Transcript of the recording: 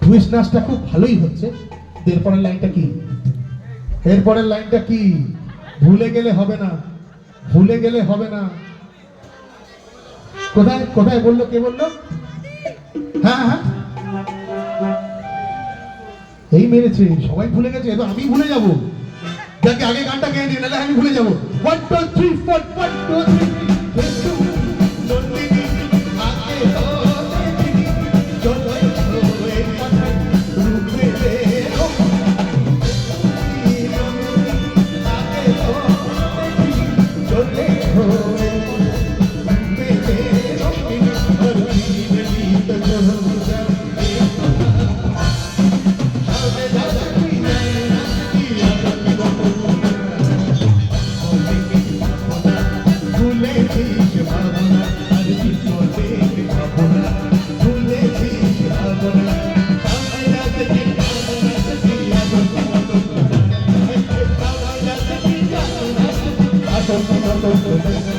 Twist নাচটা খুব ভালোই হচ্ছে। এরপরের লাইনটা কি? এরপরের লাইনটা কি? ভুলে গেলে হবে না, ভুলে গেলে হবে না। কোথায় কোথায় বললো? কে বললো? হ্যাঁ হ্যাঁ, এই মেরেছে, সবাই ভুলে গেছে, এবার আমি ভুলে যাবো। যাকে আগে গানটা গেয়ে নিয়ে, নাহলে আমি ভুলে যাবো। 1 2 3 4 1 2 3 Thank you.